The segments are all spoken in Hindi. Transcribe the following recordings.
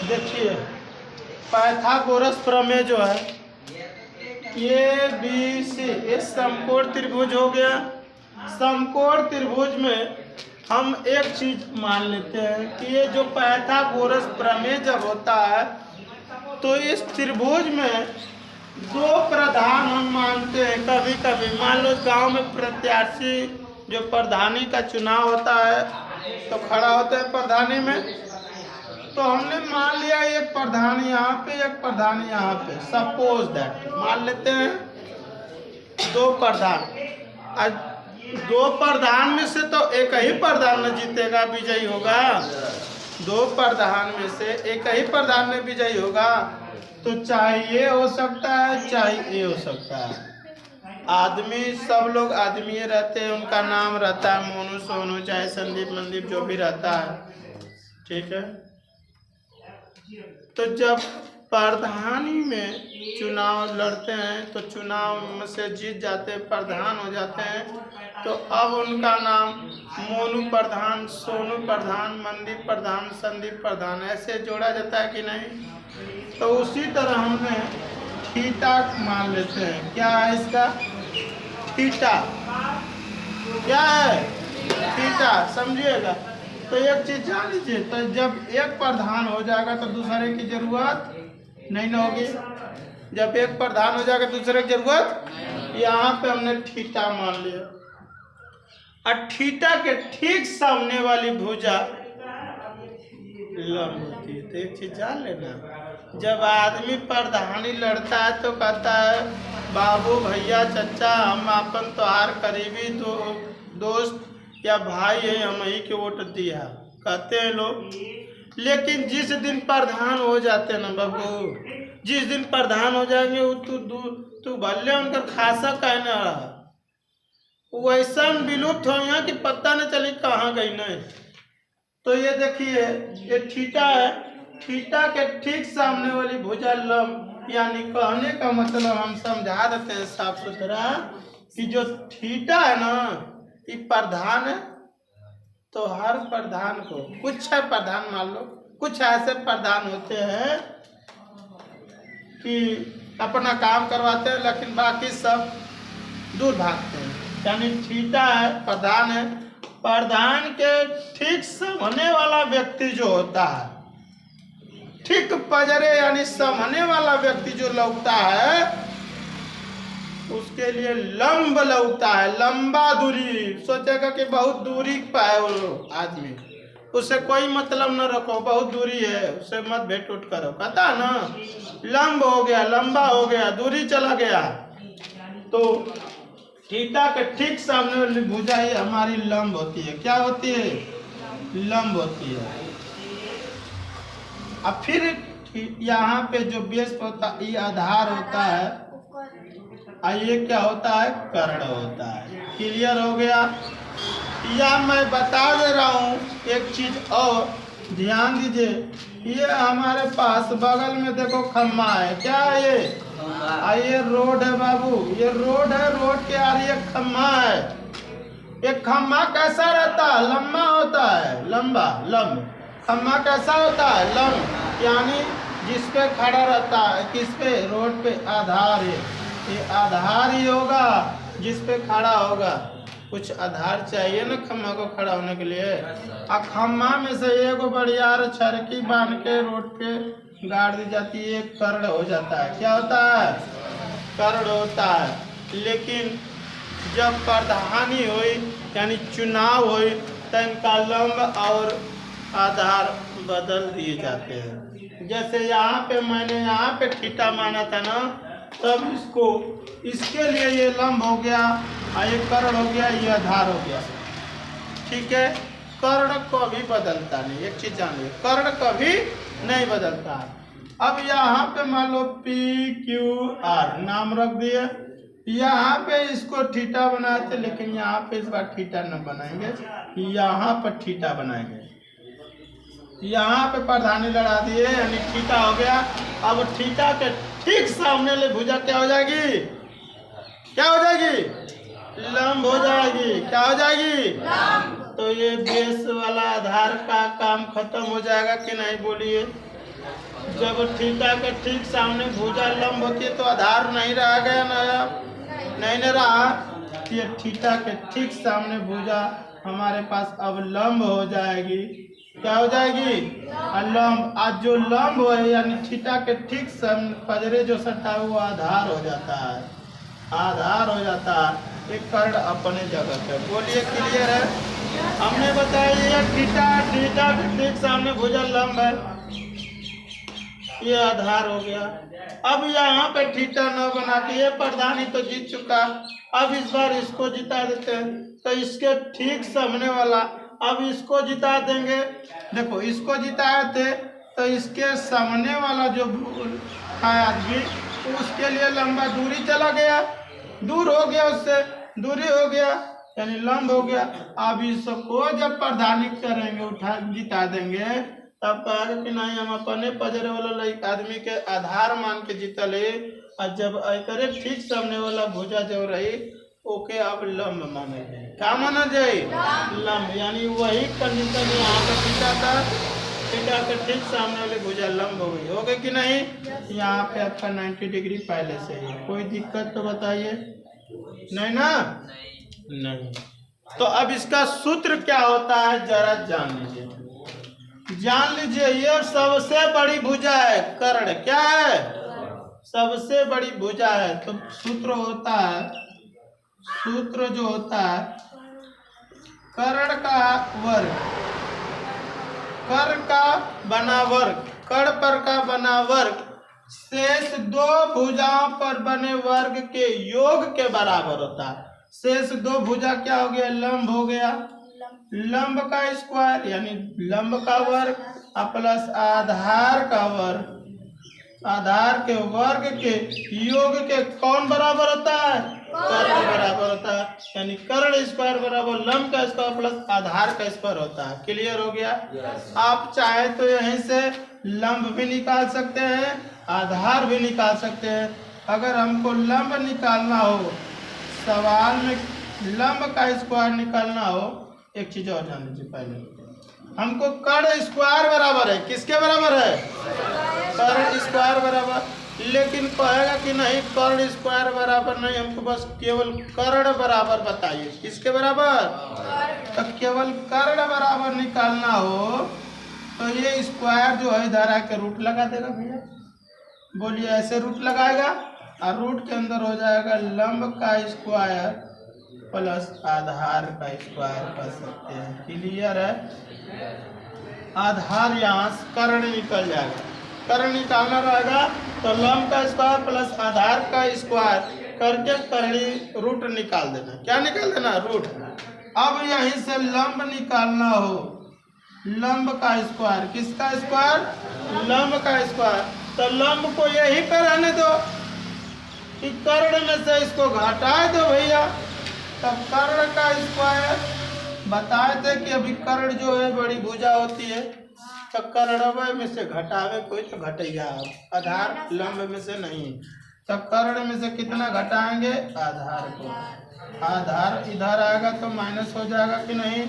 देखिए पाइथागोरस प्रमेय जो है ए बी सी ये समकोण त्रिभुज हो गया। समकोण त्रिभुज में हम एक चीज मान लेते हैं कि ये जो पाइथागोरस प्रमेय जब होता है तो इस त्रिभुज में दो प्रधान हम मानते हैं। कभी कभी मान लो गांव में प्रत्याशी जो प्रधानी का चुनाव होता है तो खड़ा होता है प्रधानी में, तो हमने मान लिया एक प्रधान यहाँ पे एक प्रधान यहाँ पे, सपोज दैट मान लेते हैं दो प्रधान। आज दो प्रधान में से तो एक ही प्रधान न जीतेगा विजयी होगा, दो प्रधान में से एक ही प्रधान में विजयी होगा। तो चाहे ये हो सकता है चाहे ये हो सकता है। आदमी सब लोग आदमी रहते हैं, उनका नाम रहता है मोनू सोनू चाहे संदीप मंदीप जो भी रहता है, ठीक है। तो जब प्रधानी में चुनाव लड़ते हैं तो चुनाव में से जीत जाते हैं, प्रधान हो जाते हैं, तो अब उनका नाम मोनू प्रधान, सोनू प्रधान, मंदीप प्रधान, संदीप प्रधान ऐसे जोड़ा जाता है कि नहीं। तो उसी तरह हमने थीटा मान लेते हैं। क्या है इसका? थीटा क्या है? थीटा, समझिएगा। तो एक चीज जान लीजिए, तो जब एक प्रधान हो जाएगा तो दूसरे की जरूरत नहीं ना होगी। जब एक प्रधान हो जाएगा दूसरे की जरूरत, यहाँ पे हमने थीटा मान लिया। और थीटा के ठीक सामने वाली भुजा लंब होती है। तो एक चीज जान लेना, जब आदमी प्रधानी लड़ता है तो कहता है बाबू भैया चचा हम अपन तोहार करीबी दोस्त या भाई है, हम ही के वोट दिया कहते हैं लोग। लेकिन जिस दिन प्रधान हो जाते हैं ना बाबू, जिस दिन प्रधान हो जाएंगे वो तू भले उनका खासा कहना रहा वैसा विलुप्त हो यहाँ कि पता नहीं चली कहाँ गई नहीं। तो ये देखिए ये थीटा है, थीटा के ठीक सामने वाली भुजा लंब, यानी कहने का मतलब हम समझा देते हैं साफ सुथरा कि जो थीटा है ना ये प्रधान है। तो हर प्रधान को कुछ है प्रधान मान लो, कुछ ऐसे प्रधान होते हैं कि अपना काम करवाते हैं लेकिन बाकी सब दूर भागते हैं। यानी थीटा है प्रधान है, प्रधान के ठीक सामने वाला व्यक्ति जो होता है, ठीक पजरे यानी सामने वाला व्यक्ति जो लौटता है उसके लिए लंब लौटता है। लंबा दूरी सोचेगा कि बहुत दूरी पर है वो आदमी, उससे कोई मतलब न रखो, बहुत दूरी है उससे मत भेंट उठ करो, कहता है ना लंब हो गया, लंबा हो गया, दूरी चला गया। तो थीटा के ठीक सामने वाली भुजा ही हमारी लंब होती है। क्या होती है? लंब होती है। अब फिर यहाँ पे जो बेस होता है ये आधार होता है, और ये क्या होता है? कर्ण होता है। क्लियर हो गया? या मैं बता दे रहा हूँ एक चीज और ध्यान दीजिए, ये हमारे पास बगल में देखो खम्मा है। क्या है ये? ये रोड है बाबू, ये रोड है, रोड के आगे एक खम्मा है। एक खम्मा कैसा रहता है? लंबा होता है, लंबा लंब। खम्मा कैसा होता है? लंब, यानी जिस पे खड़ा रहता है, किस पे? रोड पे आधार है, ये आधार ही होगा जिस पे खड़ा होगा। कुछ आधार चाहिए ना खम्मा को खड़ा होने के लिए। और खम्मा में से एक बढ़िया छरकी बांध के रोड पे गाड़ दी जाती है, कर्ण हो जाता है। क्या होता है? कर्ण होता है। लेकिन जब प्रधानी हुई यानी चुनाव हुई तो इनका लंब और आधार बदल दिए जाते हैं। जैसे यहाँ पे मैंने यहाँ पे थीटा माना था ना, तब इसको इसके लिए ये लंब हो गया, ये कर्ण हो गया, ये आधार हो गया। ठीक है, कर्ण कभी बदलता नहीं। एक चीज जानिए, कर्ण कभी नहीं बदलता। अब यहाँ पे मान लो PQR नाम रख दिए, यहाँ पे इसको थीटा बनाए थे लेकिन यहाँ पे इस बार थीटा न बनाएंगे, यहाँ पर थीटा बनाएंगे। यहाँ पे प्रधानी लड़ा दिए यानी थीटा हो गया। अब थीटा के ठीक सामने ले भुजा क्या हो जाएगी? क्या हो जाएगी? लंब हो जाएगी। क्या हो जाएगी? लंब। तो ये बेस वाला आधार का काम खत्म हो जाएगा कि नहीं? बोलिए। जब थीटा के ठीक सामने भुजा लंब होती है तो आधार नहीं रह गया ना, नहीं रहा। ये थीटा के ठीक सामने भुजा हमारे पास अब लंब हो जाएगी। क्या हो जाएगी? लंब। आज जो लंब है यानी थीटा के ठीक सामने पजरे जो सटा है वो आधार हो जाता है, आधार हो जाता है। एक कर्ण अपने जगह पे। बोलिए क्लियर है? हमने बताया ये थीटा के ठीक सामने भुजा लंब है, ये आधार हो गया। अब यहाँ पे थीटा न बना के ये प्रधानी तो जीत चुका। अब इस बार इसको जिता देते हैं, तो इसके ठीक सामने वाला अब इसको जिता देंगे। देखो इसको जिताए थे तो इसके सामने वाला जो आदमी उसके लिए लंबा दूरी चला गया, दूर हो गया, उससे दूरी हो गया यानी लंब हो गया। अब इसको जब प्रधानित करेंगे, उठा जिता देंगे, तब कहेगा कि नहीं हम अपने पजरे वाला आदमी के आधार मान के जीतले। और जब करे ठीक सामने वाला भुजा जो रही ओके अब लंब माने जाए। क्या माना जाए? लंब। यानी वही कंडीशन यहाँ पे थीटा था, थीटा के ठीक सामने वाली भुजा लंब हो गई। हो गई कि नहीं? यहाँ पे आपका 90 डिग्री पहले से ही। कोई दिक्कत तो बताइए? नहीं ना? नहीं। तो अब इसका सूत्र क्या होता है जरा जान लीजिए। जान लीजिए ये सबसे बड़ी भुजा है कर्ण। क्या है? सबसे बड़ी भुजा है। तो सूत्र होता है, सूत्र जो होता है कर्ण का वर्ग, कर्ण का बना वर्ग, कर्ण पर का बना वर्ग शेष दो भुजाओं पर बने वर्ग के योग के बराबर होता है। शेष दो भुजा क्या हो गया? लंब हो गया। लंब का स्क्वायर यानी लंब का वर्ग प्लस आधार का वर्ग, आधार के वर्ग के योग के कौन बराबर होता है? कर्ण बराबर होता है। यानी कर्ण स्क्वायर बराबर लंब का स्क्वायर प्लस आधार का स्क्वायर होता है। क्लियर हो गया? आप चाहे तो यहीं से लंब भी निकाल सकते हैं, आधार भी निकाल सकते हैं। अगर हमको लंब निकालना हो, सवाल में लंब का स्क्वायर निकालना हो, एक चीज और जान लीजिए पहले, हमको कर्ण स्क्वायर बराबर है, किसके बराबर है? कर्ण स्क्वायर बराबर। लेकिन कहेगा कि नहीं कर्ण स्क्वायर बराबर नहीं, हमको बस केवल कर्ण बराबर बताइए। किसके बराबर? तो केवल कर्ण बराबर निकालना हो तो ये स्क्वायर जो है इधर आके रूट लगा देगा भैया। बोलिए ऐसे रूट लगाएगा और रूट के अंदर हो जाएगा लंब का स्क्वायर प्लस आधार का स्क्वायर कर सकते हैं। क्लियर है? आधार यहाँ से कर्ण निकल जाएगा, कर्ण निकालना रहेगा तो लंब का स्क्वायर प्लस आधार का स्क्वायर करके करनी रूट निकाल देना। क्या निकाल देना? रूट। अब यहीं से लंब निकालना हो, लंब का स्क्वायर, किसका स्क्वायर? लंब का स्क्वायर। तो लंब को यही पे रहने दो कि कर्ण में से इसको घटा दो भैया। तब कर्ण का स्क्वायर बताए थे कि अभी कर्ण जो है बड़ी भुजा होती है, तो कर्ण में से घटावे कोई तो घटेगा, आधार लंब में से नहीं। तो कर्ण में से कितना घटाएंगे? आधार को। आधार इधर आएगा तो माइनस हो जाएगा कि नहीं?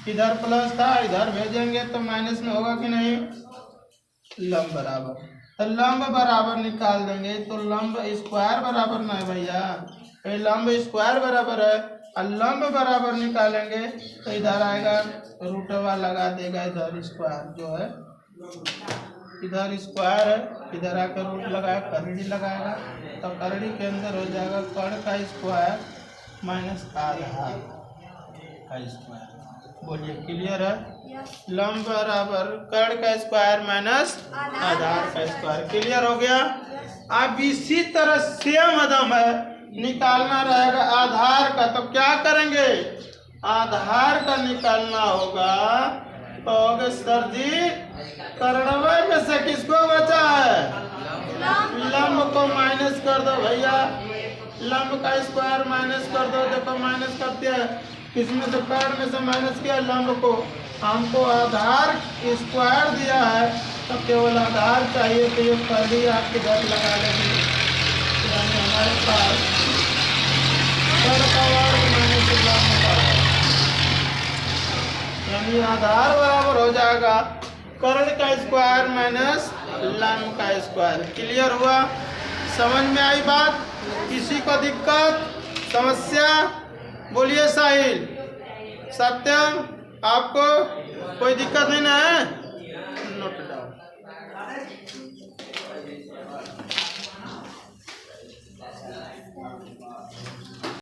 इधर प्लस था, इधर भेजेंगे तो माइनस में होगा कि नहीं? लंब बराबर, तो लंब बराबर निकाल देंगे तो लंब स्क्वायर बराबर ना है भैया, ये लंब स्क्वायर बराबर है। और लंब बराबर निकालेंगे तो इधर आएगा रूटवा लगा देगा, इधर स्क्वायर जो है इधर स्क्वायर है, इधर आकर रूट लगाया, करड़ी लगाएगा तो करड़ी के अंदर हो जाएगा कर्ण का स्क्वायर माइनस आधार का स्क्वायर। बोलिए क्लियर है? लंब बराबर कर्ण का स्क्वायर माइनस आधार का स्क्वायर। क्लियर हो गया? अब इसी तरह सेम अदम है, निकालना रहेगा आधार का। तो क्या करेंगे? आधार का निकालना होगा तो सर जी कर्ण में से किसको बचा है? लंब को माइनस कर दो भैया, लंब का स्क्वायर माइनस कर दो। देखो माइनस करते हैं, किसमें से? कर्ण में से माइनस किया लंब को। हमको आधार स्क्वायर दिया है तो केवल आधार चाहिए, तो ये करड़ी आपके घर लगा लेंगे। यानी हमारे पास कर्ण का वर्ग माइनस लंब का, यानी आधार बराबर हो जाएगा कर्ण का स्क्वायर माइनस लंब का स्क्वायर। क्लियर हुआ? समझ में आई बात? किसी को दिक्कत समस्या? बोलिए साहिल, सत्यम, आपको कोई दिक्कत नहीं ना है?